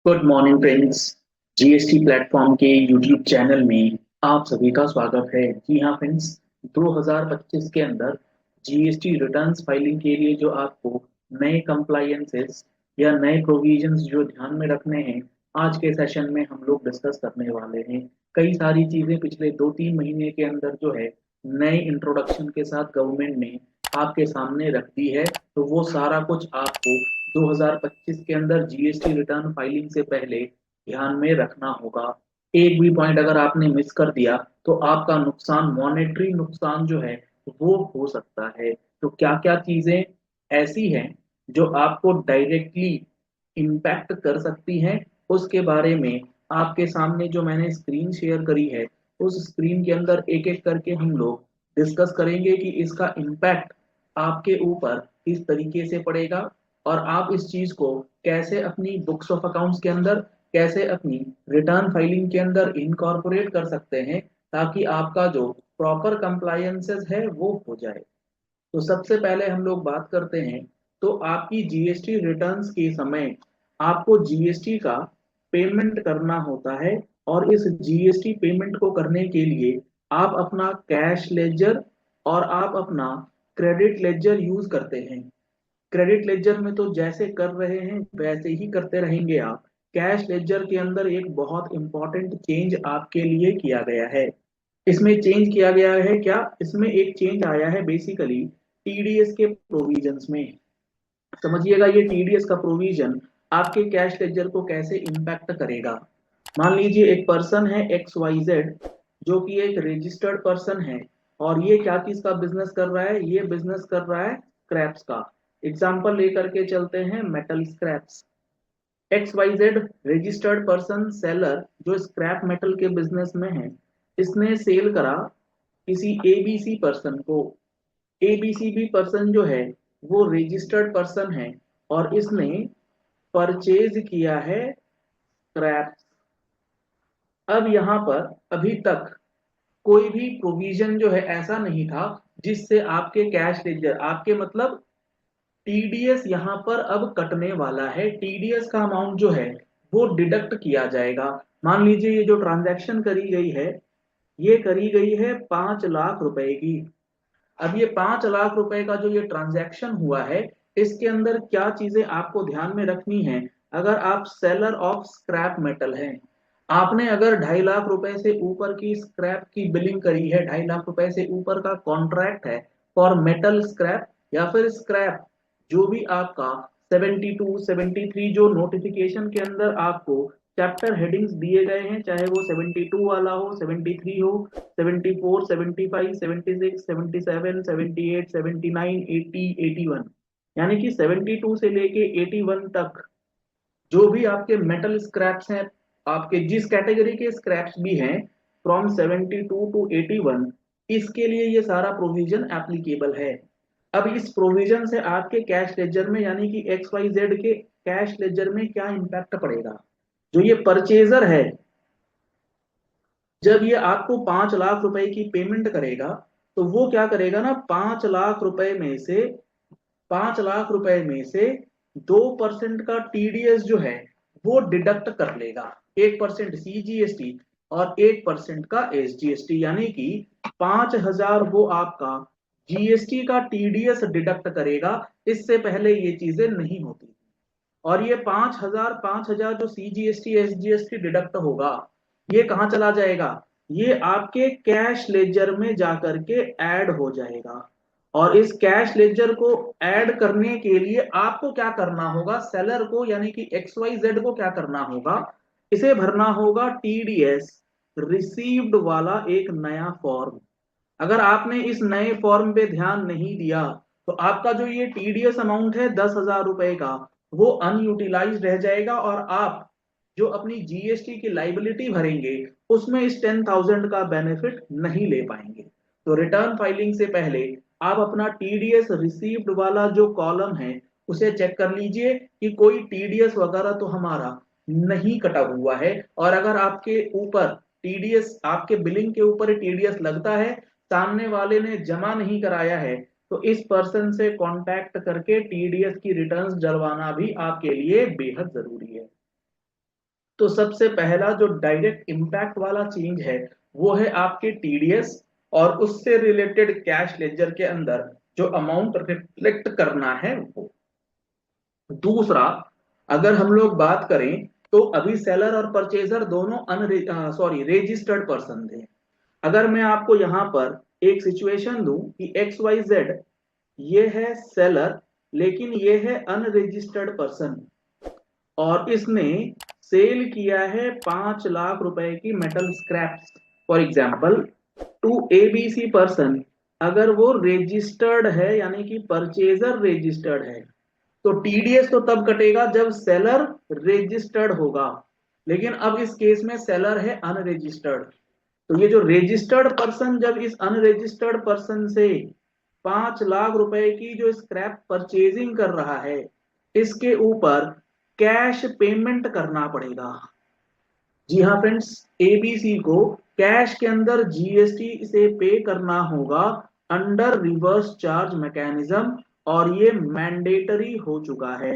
Good morning friends. GST platform के YouTube channel में आप सभी का स्वागत है। जी हाँ फ्रेंड्स, 2025 के अंदर जीएसटी रिटर्न्स फाइलिंग के लिए जो आपको नए कंप्लायंसेस या नए प्रोविजंस जो ध्यान में रखने हैं, आज के सेशन में हम लोग डिस्कस करने वाले हैं। कई सारी चीजें पिछले 2-3 महीने के अंदर जो है नए इंट्रोडक्शन के साथ गवर्नमेंट ने आपके सामने रख दी है, तो वो सारा कुछ आपको 2025 के अंदर जीएसटी रिटर्न फाइलिंग से पहले ध्यान में रखना होगा। एक भी पॉइंट अगर आपने मिस कर दिया तो आपका नुकसान, मॉनेटरी नुकसान जो है वो हो सकता है। तो क्या क्या चीजें ऐसी हैं जो आपको डायरेक्टली इम्पैक्ट कर सकती हैं, उसके बारे में आपके सामने जो मैंने स्क्रीन शेयर करी है, उस स्क्रीन के अंदर एक एक करके हम लोग डिस्कस करेंगे कि इसका इम्पैक्ट आपके ऊपर किस तरीके से पड़ेगा और आप इस चीज को कैसे अपनी बुक्स ऑफ अकाउंट्स के अंदर, कैसे अपनी रिटर्न फाइलिंग के अंदर इनकॉर्पोरेट कर सकते हैं, ताकि आपका जो प्रॉपर कंप्लायंसेस है वो हो जाए। तो सबसे पहले हम लोग बात करते हैं, तो आपकी जीएसटी रिटर्न्स के समय आपको जीएसटी का पेमेंट करना होता है। और इस जीएसटी पेमेंट को करने के लिए आप अपना कैश लेजर और आप अपना क्रेडिट लेजर यूज करते हैं। क्रेडिट लेजर में तो जैसे कर रहे हैं वैसे ही करते रहेंगे आप। कैश लेजर के अंदर एक बहुत इंपॉर्टेंट चेंज आपके लिए किया गया है। इसमें चेंज किया गया है क्या? इसमें एक चेंज आया है बेसिकली टीडीएस के प्रोविजंस में। समझिएगा, ये टीडीएस का प्रोविजन आपके कैश लेजर को कैसे इंपैक्ट करेगा। मान लीजिए एक पर्सन है एक्स वाई जेड, जो कि एक रजिस्टर्ड पर्सन है, और ये क्या चीज का बिजनेस कर रहा है? ये बिजनेस कर रहा है स्क्रैप्स का। एग्जाम्पल लेकर के चलते हैं, metal scraps. X Y Z registered person seller जो स्क्रैप मेटल के बिजनेस में है, इसने सेल करा किसी एबीसी पर्सन को। एबीसी भी पर्सन जो है वो रजिस्टर्ड पर्सन है, और इसने परचेज किया है स्क्रैप। अब यहाँ पर अभी तक कोई भी प्रोविजन जो है ऐसा नहीं था जिससे आपके कैश लेजर, आपके मतलब टीडीएस यहाँ पर अब कटने वाला है। टीडीएस का अमाउंट जो है वो डिडक्ट किया जाएगा। मान लीजिए ये जो ट्रांजैक्शन करी गई है, ये करी गई है 5 लाख रुपए की। अब ये 5 लाख रुपए का जो ये ट्रांजैक्शन हुआ है, इसके अंदर क्या चीजें आपको ध्यान में रखनी है। अगर आप सेलर ऑफ स्क्रैप मेटल हैं, आपने अगर 2.5 लाख रुपए से ऊपर की स्क्रैप की बिलिंग करी है, 2.5 लाख रुपए से ऊपर का कॉन्ट्रैक्ट है फॉर मेटल स्क्रैप या फिर स्क्रैप, जो भी आपका 72 73 जो नोटिफिकेशन के अंदर आपको चैप्टर हेडिंग्स दिए गए हैं, चाहे वो 72 वाला हो, 73 हो, 74 75 76 77 78 79 80 81, यानी कि 72 से लेके 81 तक जो भी आपके मेटल स्क्रैप्स हैं, आपके जिस कैटेगरी के स्क्रैप्स भी हैं, फ्रॉम 72 टू 81, इसके लिए ये सारा प्रोविजन एप्लीकेबल है। अब इस प्रोविजन से आपके कैश लेजर में, यानी कि एक्स वाई जेड के कैश लेजर में क्या इंपैक्ट पड़ेगा? जो ये परचेजर है, जब ये आपको 5 लाख रुपए की पेमेंट करेगा, तो वो क्या करेगा ना, 5 लाख रुपए में से 5 लाख रुपए में से 2% का टीडीएस जो है वो डिडक्ट कर लेगा। 1% सीजीएसटी और 1% का एसजीएसटी, यानी कि 5,000 वो आपका जीएसटी का टीडीएस डिडक्ट करेगा। इससे पहले ये चीजें नहीं होती। और ये 5,000 जो सीजीएसटी एसजीएसटी डिडक्ट होगा, ये कहाँ चला जाएगा? ये आपके कैश लेजर में जाकर के ऐड हो जाएगा। और इस कैश लेजर को ऐड करने के लिए आपको क्या करना होगा? सेलर को, यानी कि एक्स वाई जेड को क्या करना होगा? इसे भरना होगा टीडीएस रिसीव्ड वाला एक नया फॉर्म। अगर आपने इस नए फॉर्म पे ध्यान नहीं दिया, तो आपका जो ये टीडीएस अमाउंट है 10,000 रुपए का, वो अनयूटिलाइज रह जाएगा, और आप जो अपनी जीएसटी की लाइबिलिटी भरेंगे उसमें इस 10,000 का बेनिफिट नहीं ले पाएंगे। तो रिटर्न फाइलिंग से पहले आप अपना टीडीएस रिसीव्ड वाला जो कॉलम है उसे चेक कर लीजिए कि कोई टीडीएस वगैरह तो हमारा नहीं कटा हुआ है। और अगर आपके ऊपर टीडीएस, आपके बिलिंग के ऊपर टीडीएस लगता है, सामने वाले ने जमा नहीं कराया है, तो इस पर्सन से कांटेक्ट करके टीडीएस की रिटर्न्स डलवाना भी आपके लिए बेहद जरूरी है। तो सबसे पहला जो डायरेक्ट इम्पैक्ट वाला चेंज है वो है आपके टीडीएस और उससे रिलेटेड कैश लेजर के अंदर जो अमाउंट रिफ्लेक्ट करना है वो। दूसरा, अगर हम लोग बात करें तो अभी सेलर और परचेजर दोनों रजिस्टर्ड पर्सन थे। अगर मैं आपको यहां पर एक सिचुएशन दूं कि एक्स वाई जेड ये है सेलर लेकिन ये है अनरजिस्टर्ड पर्सन और इसने सेल किया है 5 लाख रुपए की metal scraps for example to ABC person. अगर वो रजिस्टर्ड है यानी कि परचेजर रजिस्टर्ड है तो टीडीएस तो तब कटेगा जब सेलर रजिस्टर्ड होगा, लेकिन अब इस केस में सेलर है अनरजिस्टर्ड। तो ये जो रजिस्टर्ड पर्सन जब इस अनरजिस्टर्ड पर्सन से 5 लाख रुपए की जो स्क्रैप परचेजिंग कर रहा है इसके ऊपर कैश पेमेंट करना पड़ेगा। जी हाँ फ्रेंड्स, एबीसी को कैश के अंदर जीएसटी से पे करना होगा अंडर रिवर्स चार्ज मैकेनिज्म और ये मैंडेटरी हो चुका है।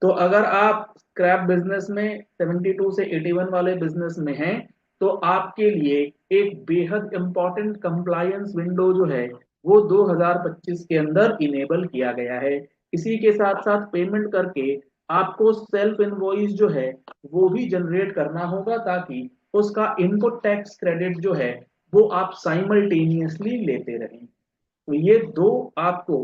तो अगर आप स्क्रैप बिजनेस में 72 से 81 वाले बिजनेस में हैं तो आपके लिए एक बेहद इंपॉर्टेंट कंप्लायंस विंडो जो है वो 2025 के अंदर इनेबल किया गया है। इसी के साथ साथ पेमेंट करके आपको सेल्फ इनवॉइस जो है वो भी जनरेट करना होगा ताकि उसका इनपुट टैक्स क्रेडिट जो है वो आप साइमल्टेनियसली लेते रहें। तो ये दो आपको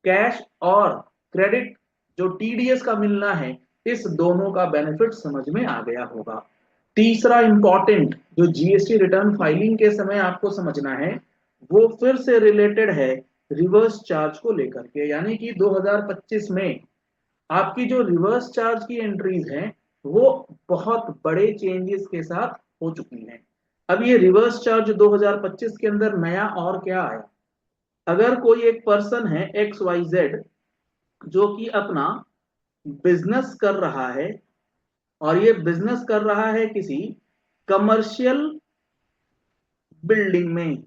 कैश और क्रेडिट जो टीडीएस का मिलना है इस दोनों का बेनिफिट समझ में आ गया होगा। तीसरा इंपॉर्टेंट जो जीएसटी रिटर्न फाइलिंग के समय आपको समझना है वो फिर से रिलेटेड है रिवर्स चार्ज को लेकर के, यानी कि 2025 में आपकी जो रिवर्स चार्ज की एंट्रीज हैं वो बहुत बड़े चेंजेस के साथ हो चुकी हैं। अब ये रिवर्स चार्ज 2025 के अंदर नया और क्या आया, अगर कोई एक पर्सन है एक्स वाई जेड जो कि अपना बिजनेस कर रहा है और ये बिजनेस कर रहा है किसी कमर्शियल बिल्डिंग में,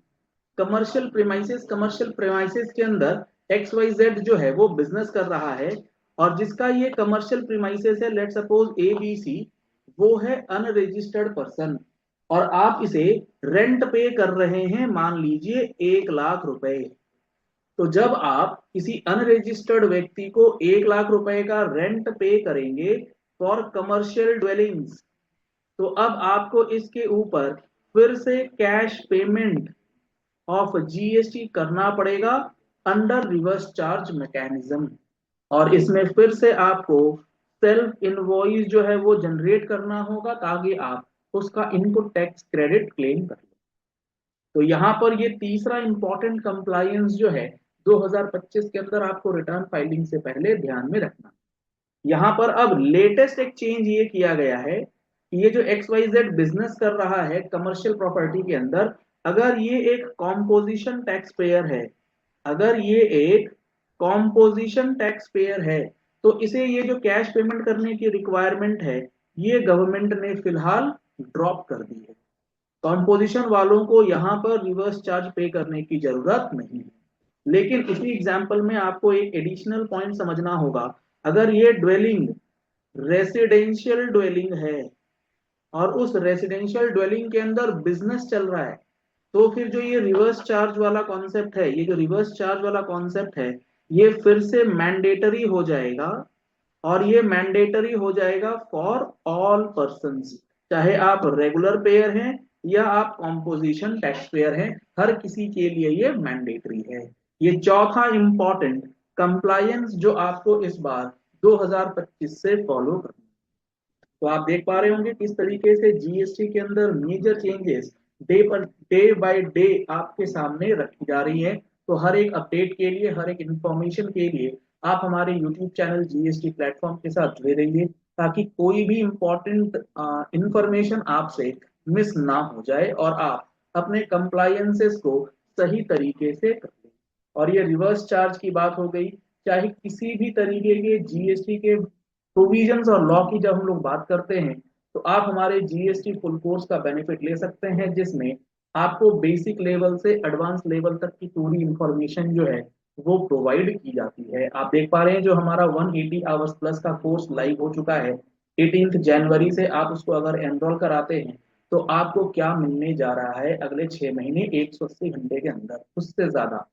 कमर्शियल प्रेमाइसेस के अंदर एक्स वाई जेड जो है वो बिजनेस कर रहा है और जिसका ये कमर्शियल प्रीमाइसेस है let suppose A B C, वो है अनरजिस्टर्ड पर्सन और आप इसे रेंट पे कर रहे हैं मान लीजिए 1 लाख रुपए। तो जब आप किसी अनरजिस्टर्ड व्यक्ति को 1 लाख रुपए का रेंट पे करेंगे फॉर कमर्शियल ड्वेलिंग्स तो अब आपको इसके ऊपर फिर से कैश पेमेंट ऑफ जीएसटी करना पड़ेगा अंडर रिवर्स चार्ज मैकेनिज्म और इसमें फिर से आपको सेल्फ इनवॉइस जो है वो जनरेट करना होगा ताकि आप उसका इनपुट टैक्स क्रेडिट क्लेम कर। तो यहाँ पर ये तीसरा इंपॉर्टेंट कंप्लायंस जो है 2025 के अंदर आपको रिटर्न फाइलिंग से पहले ध्यान में रखना। यहाँ पर अब लेटेस्ट एक चेंज ये किया गया है कि ये जो एक्स वाई जेड बिजनेस कर रहा है कमर्शियल प्रॉपर्टी के अंदर, अगर ये एक कॉम्पोजिशन टैक्स पेयर है, अगर ये एक कॉम्पोजिशन टैक्स पेयर है तो इसे ये जो कैश पेमेंट करने की रिक्वायरमेंट है ये गवर्नमेंट ने फिलहाल ड्रॉप कर दी है। कॉम्पोजिशन वालों को यहां पर रिवर्स चार्ज पे करने की जरूरत नहीं है। लेकिन इसी एग्जाम्पल में आपको एक एडिशनल पॉइंट समझना होगा, अगर ये ड्वेलिंग रेसिडेंशियल ड्वेलिंग है और उस रेसिडेंशियल ड्वेलिंग के अंदर बिजनेस चल रहा है तो फिर जो ये रिवर्स चार्ज वाला कॉन्सेप्ट है, ये जो रिवर्स चार्ज वाला कॉन्सेप्ट है ये फिर से मैंडेटरी हो जाएगा और ये मैंडेटरी हो जाएगा फॉर ऑल पर्संस, चाहे आप रेगुलर पेयर हैं या आप कॉम्पोजिशन टैक्स पेयर हैं, हर किसी के लिए ये मैंडेटरी है। ये चौथा इंपॉर्टेंट कंप्लायंस जो आपको इस बार 2025 से फॉलो करना। तो आप देख पा रहे होंगे किस तरीके से जीएसटी के अंदर major changes day by day आपके सामने रखी जा रही है। तो हर एक अपडेट के लिए, हर एक इंफॉर्मेशन के लिए आप हमारे यूट्यूब चैनल जीएसटी प्लेटफॉर्म के साथ जुड़े रहिए ताकि कोई भी इंपॉर्टेंट इंफॉर्मेशन आपसे मिस ना हो जाए और आप अपने कंप्लायंसेस को सही तरीके से कर लें। और ये रिवर्स चार्ज की बात हो गई, चाहे किसी भी तरीके के जीएसटी के प्रोविजंस और लॉ की जब हम लोग बात करते हैं तो आप हमारे जीएसटी फुल कोर्स का बेनिफिट ले सकते हैं जिसमें आपको बेसिक लेवल से एडवांस लेवल तक की पूरी इंफॉर्मेशन जो है वो प्रोवाइड की जाती है। आप देख पा रहे हैं जो हमारा 180 आवर्स प्लस का कोर्स लाइव हो चुका है 18 जनवरी से आप उसको अगर एनरोल कराते हैं तो आपको क्या मिलने जा रहा है अगले 6 महीने 180 घंटे के अंदर, उससे ज्यादा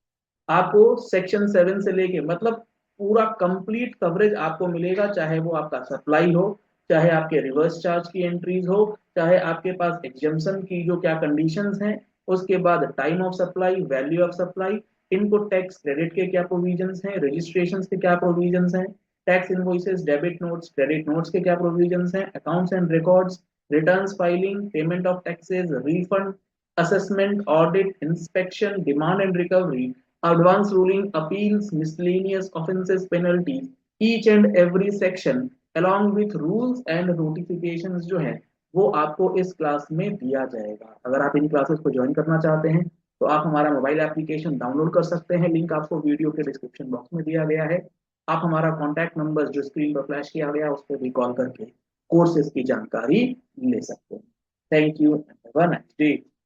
आपको सेक्शन 7 से लेके मतलब पूरा कंप्लीट कवरेज आपको मिलेगा। चाहे वो आपका सप्लाई हो, चाहे आपके रिवर्स चार्ज की एंट्रीज हो, चाहे आपके पास एग्जाम्शन की जो क्या कंडीशंस हैं, उसके बाद time of supply, value of supply, input tax credit के क्या प्रोविजंस हैं, रजिस्ट्रेशंस के क्या प्रोविजंस हैं, tax invoices, debit notes, credit notes के क्या प्रोविजंस हैं, accounts and records, returns filing, payment of taxes, refund, assessment, audit, inspection, demand and recovery, advance ruling, appeals, miscellaneous offences, penalties, each and every section along with rules and notifications जो है वो आपको इस class में दिया जाएगा। अगर आप इन क्लासेस को ज्वाइन करना चाहते हैं तो आप हमारा मोबाइल एप्लीकेशन डाउनलोड कर सकते हैं, लिंक आपको वीडियो के डिस्क्रिप्शन बॉक्स में दिया गया है। आप हमारा कॉन्टैक्ट नंबर जो स्क्रीन पर फ्लैश किया गया उस पर भी कॉल करके कोर्सेज की जानकारी ले सकते हैं। Thank you, have a nice day.